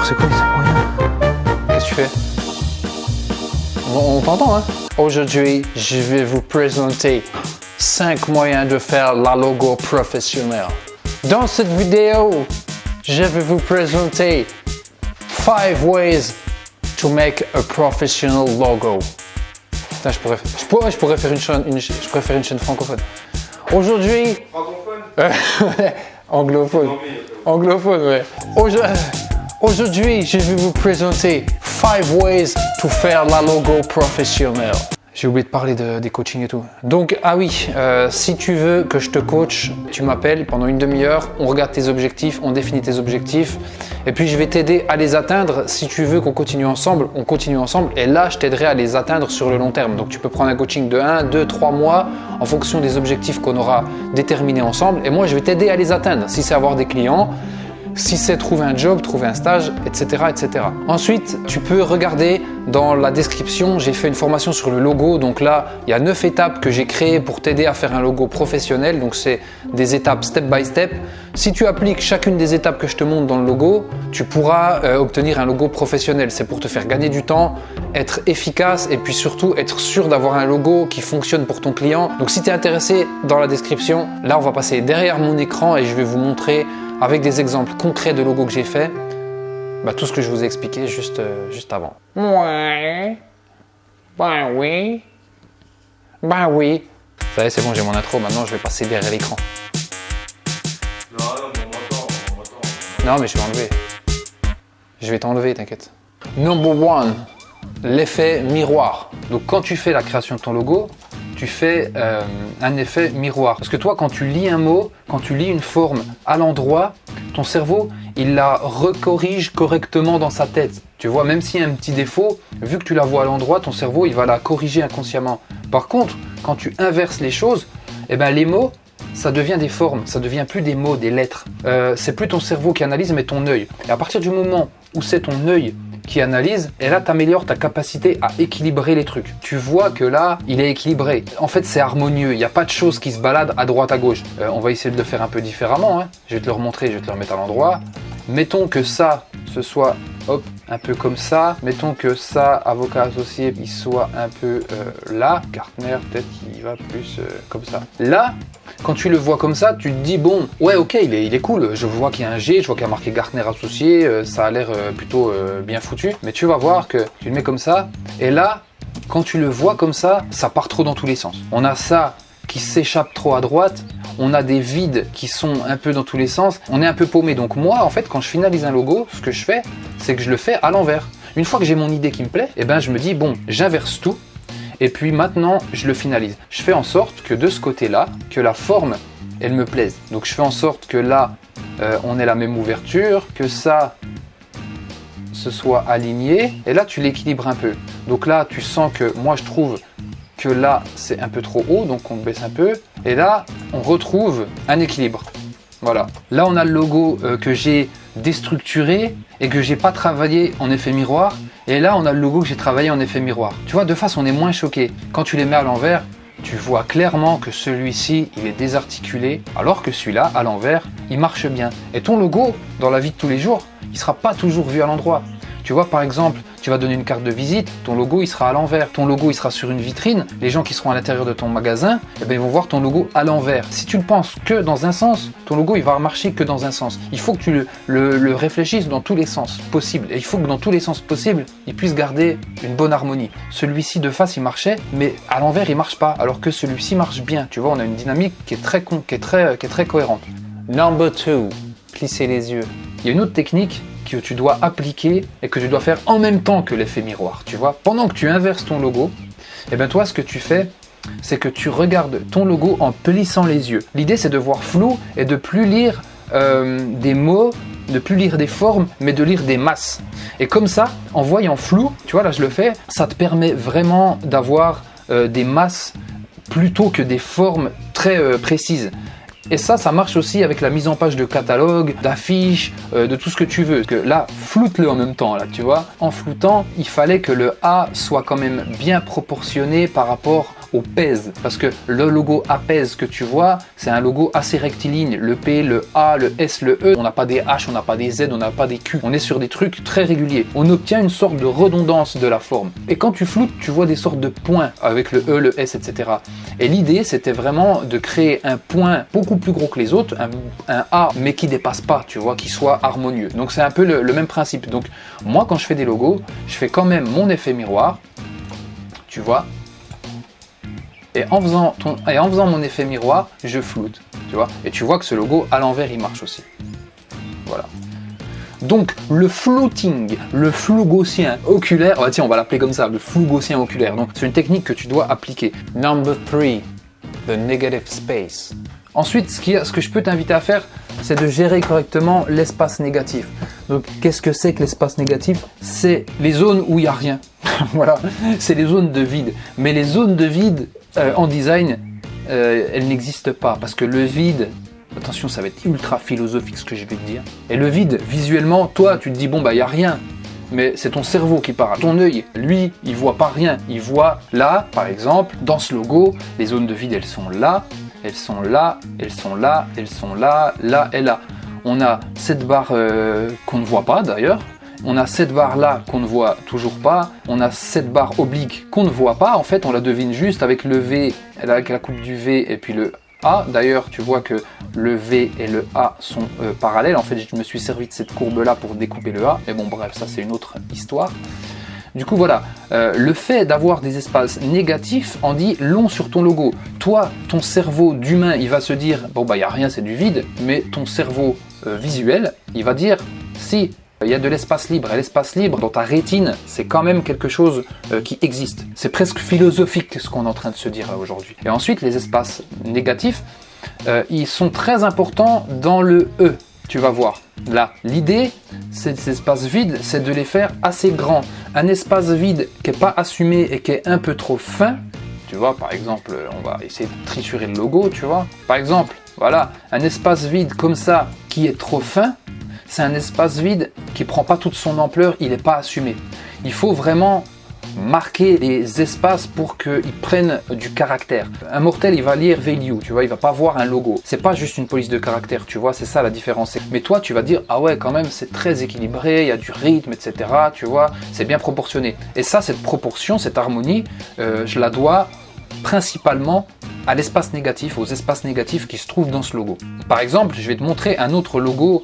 c'est quoi les 5 moyens? Qu'est-ce que tu fais? On t'entend, hein? Aujourd'hui, je vais vous présenter 5 moyens de faire la logo professionnelle. Dans cette vidéo, je vais vous présenter 5 ways to make a professional logo. Putain, je pourrais faire une chaîne francophone. Aujourd'hui... Francophone? Anglophone. Anglophone, ouais. Aujourd'hui, je vais vous présenter 5 ways to faire la logo professionnelle. J'ai oublié de parler des coachings et tout. Donc, ah oui, si tu veux que je te coach, tu m'appelles pendant une demi-heure, on regarde tes objectifs, on définit tes objectifs, et puis je vais t'aider à les atteindre. Si tu veux qu'on continue ensemble, on continue ensemble, et là, je t'aiderai à les atteindre sur le long terme. Donc, tu peux prendre un coaching de 1, 2, 3 mois en fonction des objectifs qu'on aura déterminés ensemble, et moi, je vais t'aider à les atteindre. Si c'est avoir des clients, si c'est trouver un job, trouver un stage, etc., etc. Ensuite, tu peux regarder dans la description, j'ai fait une formation sur le logo. Donc là, il y a 9 étapes que j'ai créées pour t'aider à faire un logo professionnel. Donc c'est des étapes step by step. Si tu appliques chacune des étapes que je te montre dans le logo, tu pourras obtenir un logo professionnel. C'est pour te faire gagner du temps, être efficace et puis surtout être sûr d'avoir un logo qui fonctionne pour ton client. Donc si tu es intéressé, dans la description, là on va passer derrière mon écran et je vais vous montrer avec des exemples concrets de logos que j'ai fait, tout ce que je vous ai expliqué juste avant. Ouais. Ben oui. Ben oui. Ça y est, c'est bon, j'ai mon intro. Maintenant, je vais passer derrière l'écran. Non, mais on m'entend. Non, mais je vais enlever. Je vais t'enlever, t'inquiète. Number 1, l'effet miroir. Donc, quand tu fais la création de ton logo, tu fais un effet miroir. Parce que toi, quand tu lis un mot, quand tu lis une forme à l'endroit, ton cerveau, il la recorrige correctement dans sa tête. Tu vois, même s'il y a un petit défaut, vu que tu la vois à l'endroit, ton cerveau, il va la corriger inconsciemment. Par contre, quand tu inverses les choses, les mots, ça devient des formes, ça devient plus des mots, des lettres. C'est plus ton cerveau qui analyse, mais ton œil. Et à partir du moment où c'est ton œil qui analyse, et là tu améliores ta capacité à équilibrer les trucs. Tu vois que là, il est équilibré. En fait, c'est harmonieux. Il n'y a pas de choses qui se baladent à droite, à gauche. On va essayer de le faire un peu différemment. Hein. Je vais te le remontrer, je vais te le remettre à l'endroit. Mettons que ça, ce soit hop, un peu comme ça. Mettons que ça, avocat associé, il soit un peu là. Gartner, peut-être qu'il va plus comme ça. Là, quand tu le vois comme ça, tu te dis bon, ouais, ok, il est cool. Je vois qu'il y a un G, je vois qu'il y a marqué Gartner associé. Ça a l'air plutôt bien foutu. Mais tu vas voir que tu le mets comme ça. Et là, quand tu le vois comme ça, ça part trop dans tous les sens. On a ça qui s'échappe trop à droite. On a des vides qui sont un peu dans tous les sens. On est un peu paumé. Donc moi, en fait, quand je finalise un logo, ce que je fais, c'est que je le fais à l'envers. Une fois que j'ai mon idée qui me plaît, je me dis, bon, j'inverse tout. Et puis maintenant, je le finalise. Je fais en sorte que de ce côté-là, que la forme, elle me plaise. Donc je fais en sorte que là, on ait la même ouverture, que ça, ce soit aligné. Et là, tu l'équilibres un peu. Donc là, tu sens que moi, je trouve que là, c'est un peu trop haut, donc on baisse un peu. Et là, on retrouve un équilibre. Voilà. Là, on a le logo que j'ai déstructuré et que j'ai pas travaillé en effet miroir. Et là, on a le logo que j'ai travaillé en effet miroir. Tu vois, de face, on est moins choqué. Quand tu les mets à l'envers, tu vois clairement que celui-ci, il est désarticulé, alors que celui-là, à l'envers, il marche bien. Et ton logo, dans la vie de tous les jours, il sera pas toujours vu à l'endroit. Tu vois, par exemple, tu vas donner une carte de visite, ton logo il sera à l'envers, ton logo il sera sur une vitrine, les gens qui seront à l'intérieur de ton magasin, ils vont voir ton logo à l'envers. Si tu le penses que dans un sens, ton logo il va marcher que dans un sens. Il faut que tu le réfléchisses dans tous les sens possibles. Et il faut que dans tous les sens possibles, il puisse garder une bonne harmonie. Celui-ci de face il marchait, mais à l'envers il marche pas, alors que celui-ci marche bien. Tu vois, on a une dynamique qui est très cohérente. Number 2, plisser les yeux. Il y a une autre technique que tu dois appliquer et que tu dois faire en même temps que l'effet miroir, tu vois. Pendant que tu inverses ton logo, toi, ce que tu fais, c'est que tu regardes ton logo en plissant les yeux. L'idée, c'est de voir flou et de plus lire des mots, de plus lire des formes, mais de lire des masses. Et comme ça, en voyant flou, tu vois, là, je le fais, ça te permet vraiment d'avoir des masses plutôt que des formes très précises. Et ça marche aussi avec la mise en page de catalogue, d'affiches, de tout ce que tu veux. Parce que là, floute-le en même temps, là, tu vois. En floutant, il fallait que le A soit quand même bien proportionné par rapport au pèse. Parce que le logo Apèse que tu vois, c'est un logo assez rectiligne. Le P, le A, le S, le E, on n'a pas des H, on n'a pas des Z, on n'a pas des Q. On est sur des trucs très réguliers. On obtient une sorte de redondance de la forme. Et quand tu floutes, tu vois des sortes de points avec le E, le S, etc. Et l'idée, c'était vraiment de créer un point beaucoup plus gros que les autres, un A, mais qui dépasse pas, tu vois, qui soit harmonieux. Donc c'est un peu le même principe. Donc moi, quand je fais des logos, je fais quand même mon effet miroir, tu vois. Et en faisant mon effet miroir, je floute, tu vois. Et tu vois que ce logo, à l'envers, il marche aussi. Voilà. Donc, le flouting, le flou gaussien oculaire, oh, tiens, on va l'appeler comme ça, le flou gaussien oculaire. Donc, c'est une technique que tu dois appliquer. Number 3, the negative space. Ensuite, ce que je peux t'inviter à faire, c'est de gérer correctement l'espace négatif. Donc, qu'est-ce que c'est que l'espace négatif? C'est les zones où il n'y a rien. Voilà, c'est les zones de vide. Mais les zones de vide, en design, elles n'existent pas. Parce que le vide, attention, ça va être ultra philosophique ce que je vais te dire. Et le vide, visuellement, toi, tu te dis, bon, bah, il n'y a rien. Mais c'est ton cerveau qui parle. Ton œil, lui, il voit pas rien. Il voit là, par exemple, dans ce logo, les zones de vide, elles sont là. Elles sont là, elles sont là, elles sont là, là et là. On a cette barre qu'on ne voit pas d'ailleurs. On a cette barre là qu'on ne voit toujours pas. On a cette barre oblique qu'on ne voit pas. En fait, on la devine juste avec le V, avec la coupe du V et puis le A. D'ailleurs, tu vois que le V et le A sont parallèles. En fait, je me suis servi de cette courbe là pour découper le A. Mais bon, bref, ça c'est une autre histoire. Du coup, voilà, le fait d'avoir des espaces négatifs en dit long sur ton logo. Toi, ton cerveau d'humain, il va se dire, bon, bah, il n'y a rien, c'est du vide. Mais ton cerveau visuel, il va dire, si, il y a de l'espace libre. Et l'espace libre, dans ta rétine, c'est quand même quelque chose qui existe. C'est presque philosophique ce qu'on est en train de se dire aujourd'hui. Et ensuite, les espaces négatifs, ils sont très importants dans le E. Tu vas voir. Là, l'idée, ces espaces vides, c'est de les faire assez grands. Un espace vide qui n'est pas assumé et qui est un peu trop fin, tu vois, par exemple, on va essayer de triturer le logo, tu vois. Par exemple, voilà, un espace vide comme ça qui est trop fin, c'est un espace vide qui ne prend pas toute son ampleur, il n'est pas assumé. Il faut vraiment marquer les espaces pour qu'ils prennent du caractère. Un mortel, il va lire value, tu vois, il va pas voir un logo. C'est pas juste une police de caractère, tu vois, c'est ça la différence. Mais toi, tu vas dire, ah ouais, quand même, c'est très équilibré, il y a du rythme, etc., tu vois, c'est bien proportionné. Et ça, cette proportion, cette harmonie, je la dois principalement à l'espace négatif, aux espaces négatifs qui se trouvent dans ce logo. Par exemple, je vais te montrer un autre logo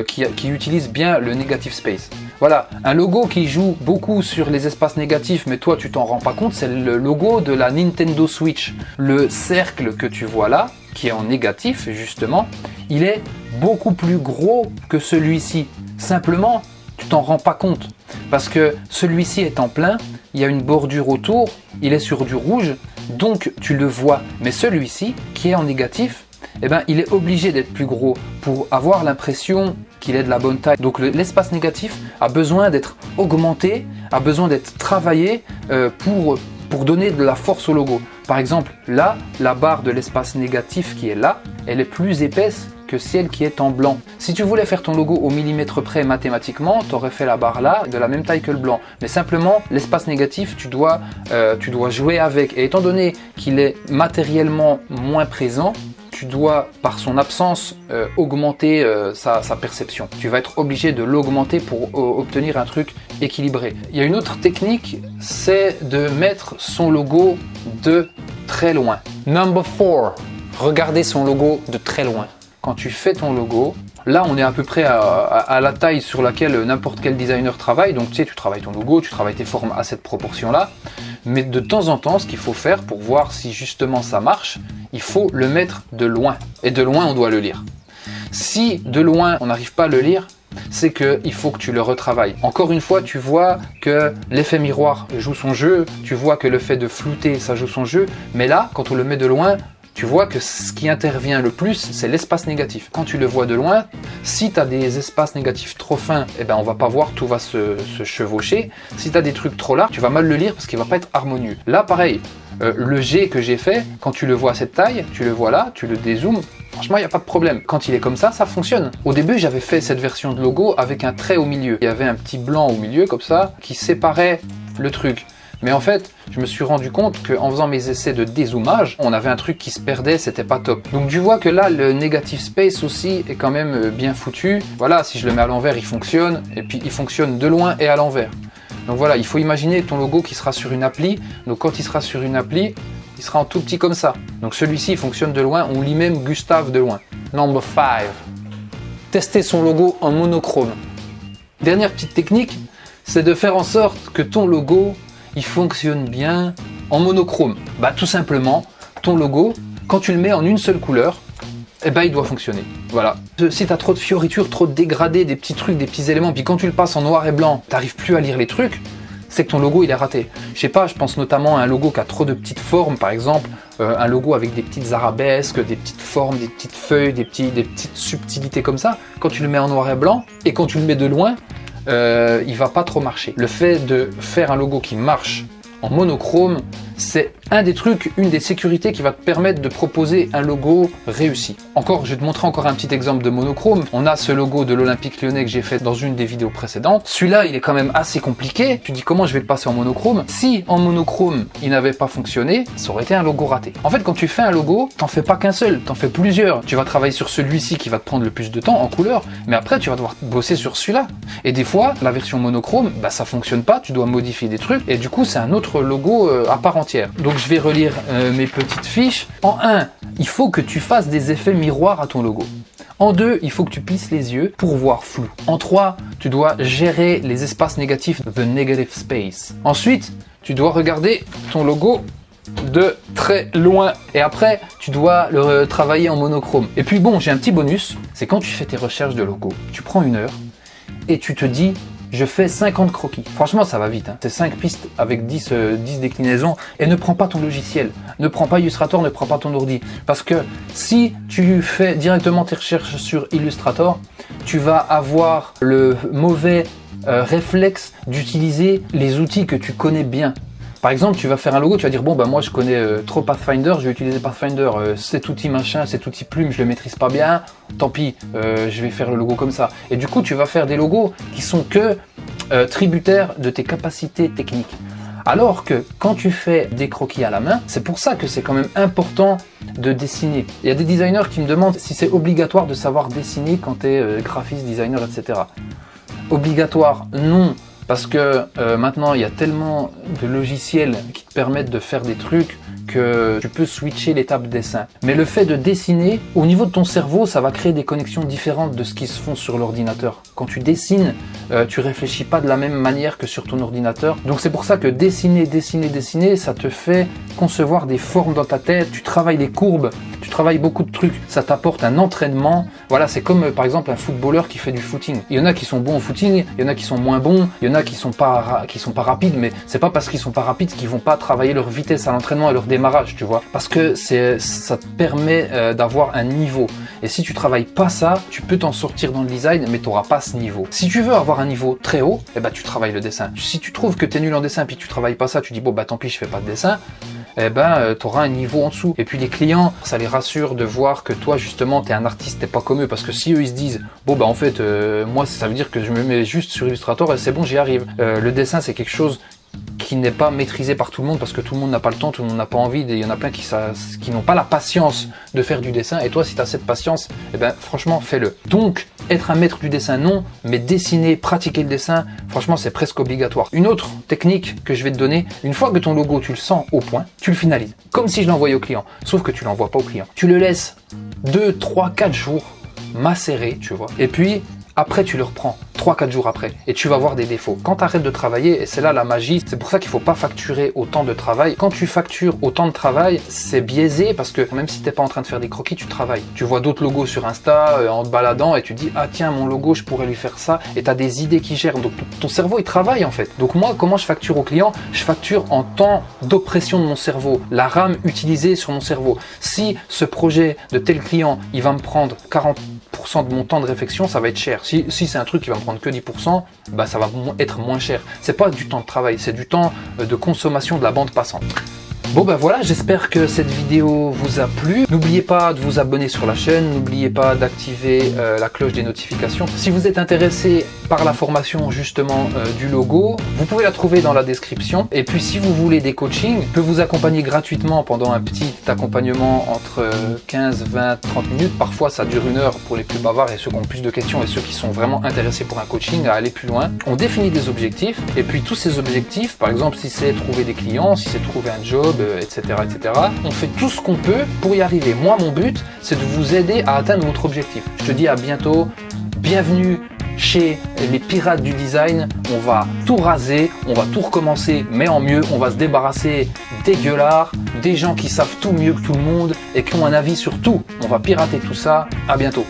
qui utilise bien le negative space. Voilà, un logo qui joue beaucoup sur les espaces négatifs, mais toi tu t'en rends pas compte, c'est le logo de la Nintendo Switch. Le cercle que tu vois là, qui est en négatif justement, il est beaucoup plus gros que celui-ci. Simplement, tu t'en rends pas compte. Parce que celui-ci est en plein, il y a une bordure autour, il est sur du rouge, donc tu le vois. Mais celui-ci, qui est en négatif, eh ben, il est obligé d'être plus gros pour avoir l'impression qu'il est de la bonne taille. Donc l'espace négatif a besoin d'être augmenté, a besoin d'être travaillé pour donner de la force au logo. Par exemple, là, la barre de l'espace négatif qui est là, elle est plus épaisse que celle qui est en blanc. Si tu voulais faire ton logo au millimètre près mathématiquement, tu aurais fait la barre là de la même taille que le blanc. Mais simplement, l'espace négatif, tu dois jouer avec. Et étant donné qu'il est matériellement moins présent, tu dois, par son absence, augmenter sa perception. Tu vas être obligé de l'augmenter pour obtenir un truc équilibré. Il y a une autre technique, c'est de mettre son logo de très loin. Number 4, regardez son logo de très loin. Quand tu fais ton logo, là on est à peu près à la taille sur laquelle n'importe quel designer travaille. Donc tu sais, tu travailles ton logo, tu travailles tes formes à cette proportion-là. Mais de temps en temps, ce qu'il faut faire pour voir si justement ça marche, il faut le mettre de loin. Et de loin, on doit le lire. Si de loin, on n'arrive pas à le lire, c'est qu'il faut que tu le retravailles. Encore une fois, tu vois que l'effet miroir joue son jeu, tu vois que le fait de flouter, ça joue son jeu. Mais là, quand on le met de loin, tu vois que ce qui intervient le plus, c'est l'espace négatif. Quand tu le vois de loin, si tu as des espaces négatifs trop fins, eh ben on va pas voir, tout va se chevaucher. Si tu as des trucs trop larges, tu vas mal le lire parce qu'il va pas être harmonieux. Là, pareil, le G que j'ai fait, quand tu le vois à cette taille, tu le vois là, tu le dézoomes, franchement, il n'y a pas de problème. Quand il est comme ça fonctionne. Au début, j'avais fait cette version de logo avec un trait au milieu. Il y avait un petit blanc au milieu, comme ça, qui séparait le truc. Mais en fait, je me suis rendu compte qu'en faisant mes essais de dézoomage, on avait un truc qui se perdait, c'était pas top. Donc tu vois que là, le negative space aussi est quand même bien foutu. Voilà, si je le mets à l'envers, il fonctionne, et puis il fonctionne de loin et à l'envers. Donc voilà, il faut imaginer ton logo qui sera sur une appli. Donc quand il sera sur une appli, il sera en tout petit comme ça. Donc celui-ci, il fonctionne de loin, on lit même Gustave de loin. Number 5. Tester son logo en monochrome. Dernière petite technique, c'est de faire en sorte que ton logo, il fonctionne bien en monochrome. Bah tout simplement, ton logo, quand tu le mets en une seule couleur, eh ben, il doit fonctionner. Voilà. Si tu as trop de fioritures, trop de dégradés, des petits trucs, des petits éléments, puis quand tu le passes en noir et blanc, tu n'arrives plus à lire les trucs, c'est que ton logo il est raté. Je sais pas, je pense notamment à un logo qui a trop de petites formes, par exemple, un logo avec des petites arabesques, des petites formes, des petites feuilles, des petites subtilités comme ça. Quand tu le mets en noir et blanc, et quand tu le mets de loin, il va pas trop marcher. Le fait de faire un logo qui marche en monochrome, c'est un des trucs, une des sécurités qui va te permettre de proposer un logo réussi. Encore, je vais te montrer encore un petit exemple de monochrome. On a ce logo de l'Olympique Lyonnais que j'ai fait dans une des vidéos précédentes. Celui-là, il est quand même assez compliqué. Tu te dis comment je vais le passer en monochrome? Si en monochrome, il n'avait pas fonctionné, ça aurait été un logo raté. En fait, quand tu fais un logo, t'en fais pas qu'un seul, t'en fais plusieurs. Tu vas travailler sur celui-ci qui va te prendre le plus de temps en couleur, mais après, tu vas devoir bosser sur celui-là. Et des fois, la version monochrome, bah, ça fonctionne pas, tu dois modifier des trucs, et du coup, c'est un autre logo à part entière. Donc, je vais relire mes petites fiches. En 1, il faut que tu fasses des effets miroirs à ton logo. En 2, il faut que tu plisses les yeux pour voir flou. En 3, tu dois gérer les espaces négatifs, the negative space. Ensuite, tu dois regarder ton logo de très loin. Et après, tu dois le travailler en monochrome. Et puis bon, j'ai un petit bonus, c'est quand tu fais tes recherches de logo, tu prends 1 heure et tu te dis, je fais 50 croquis. Franchement, ça va vite. Hein. C'est 5 pistes avec 10 déclinaisons. Et ne prends pas ton logiciel. Ne prends pas Illustrator, ne prends pas ton ordi. Parce que si tu fais directement tes recherches sur Illustrator, tu vas avoir le mauvais réflexe d'utiliser les outils que tu connais bien. Par exemple, tu vas faire un logo, tu vas dire bon bah moi je connais trop Pathfinder, je vais utiliser Pathfinder, cet outil machin, cet outil plume, je le maîtrise pas bien, tant pis, je vais faire le logo comme ça. Et du coup, tu vas faire des logos qui sont que tributaires de tes capacités techniques. Alors que quand tu fais des croquis à la main, c'est pour ça que c'est quand même important de dessiner. Il y a des designers qui me demandent si c'est obligatoire de savoir dessiner quand tu es graphiste, designer, etc. Obligatoire, non. Parce que maintenant, il y a tellement de logiciels qui te permettent de faire des trucs que tu peux switcher l'étape de dessin. Mais le fait de dessiner, au niveau de ton cerveau, ça va créer des connexions différentes de ce qui se font sur l'ordinateur. Quand tu dessines, tu réfléchis pas de la même manière que sur ton ordinateur. Donc c'est pour ça que dessiner, ça te fait concevoir des formes dans ta tête, tu travailles les courbes, tu travailles beaucoup de trucs, ça t'apporte un entraînement. Voilà, c'est comme par exemple un footballeur qui fait du footing. Il y en a qui sont bons au footing, il y en a qui sont moins bons, il y en a qui sont pas rapides, mais c'est pas parce qu'ils sont pas rapides qu'ils vont pas travailler leur vitesse à l'entraînement et leur démarrage, tu vois. Parce que ça te permet d'avoir un niveau. Et si tu travailles pas ça, tu peux t'en sortir dans le design, mais tu n'auras pas ce niveau. Si tu veux avoir un niveau très haut, eh ben tu travailles le dessin. Si tu trouves que tu es nul en dessin puis que tu travailles pas ça, tu dis bon bah tant pis, je fais pas de dessin. Eh ben, tu auras un niveau en dessous. Et puis les clients, ça les rassure de voir que toi, justement, tu es un artiste, t'es pas comme eux. Parce que si eux, ils se disent, bon, bah en fait, moi, ça veut dire que je me mets juste sur Illustrator et c'est bon, j'y arrive. Le dessin, c'est quelque chose qui n'est pas maîtrisé par tout le monde parce que tout le monde n'a pas le temps, tout le monde n'a pas envie. Et il y en a plein qui n'ont pas la patience de faire du dessin. Et toi, si tu as cette patience, eh ben, franchement, fais-le. Donc, être un maître du dessin, non, mais dessiner, pratiquer le dessin, franchement, c'est presque obligatoire. Une autre technique que je vais te donner, une fois que ton logo, tu le sens au point, tu le finalises. Comme si je l'envoyais au client, sauf que tu l'envoies pas au client. Tu le laisses 2, 3, 4 jours macérer, tu vois. Et puis, après, tu le reprends 3-4 jours après et tu vas voir des défauts. Quand tu arrêtes de travailler, et c'est là la magie, c'est pour ça qu'il ne faut pas facturer autant de travail. Quand tu factures autant de travail, c'est biaisé parce que même si tu n'es pas en train de faire des croquis, tu travailles. Tu vois d'autres logos sur Insta en te baladant et tu dis ah tiens, mon logo, je pourrais lui faire ça, et tu as des idées qui gèrent. Donc ton cerveau, il travaille en fait. Donc moi, comment je facture au client? Je facture en temps d'oppression de mon cerveau, la RAM utilisée sur mon cerveau. Si ce projet de tel client, il va me prendre 40% de mon temps de réflexion, ça va être cher. Si c'est un truc qui va me prendre que 10%, bah ça va être moins cher. C'est pas du temps de travail, c'est du temps de consommation de la bande passante. Bon ben voilà, j'espère que cette vidéo vous a plu. N'oubliez pas de vous abonner sur la chaîne, n'oubliez pas d'activer la cloche des notifications. Si vous êtes intéressé par la formation justement du logo, vous pouvez la trouver dans la description. Et puis si vous voulez des coachings, je peux vous accompagner gratuitement pendant un petit accompagnement entre 15, 20, 30 minutes. Parfois ça dure 1 heure pour les plus bavards et ceux qui ont plus de questions et ceux qui sont vraiment intéressés pour un coaching à aller plus loin. On définit des objectifs et puis tous ces objectifs, par exemple si c'est trouver des clients, si c'est trouver un job, etc., etc. On fait tout ce qu'on peut pour y arriver. Moi, mon but, c'est de vous aider à atteindre votre objectif. Je te dis à bientôt. Bienvenue chez les pirates du design. On va tout raser, on va tout recommencer, mais en mieux. On va se débarrasser des gueulards, des gens qui savent tout mieux que tout le monde et qui ont un avis sur tout. On va pirater tout ça. À bientôt.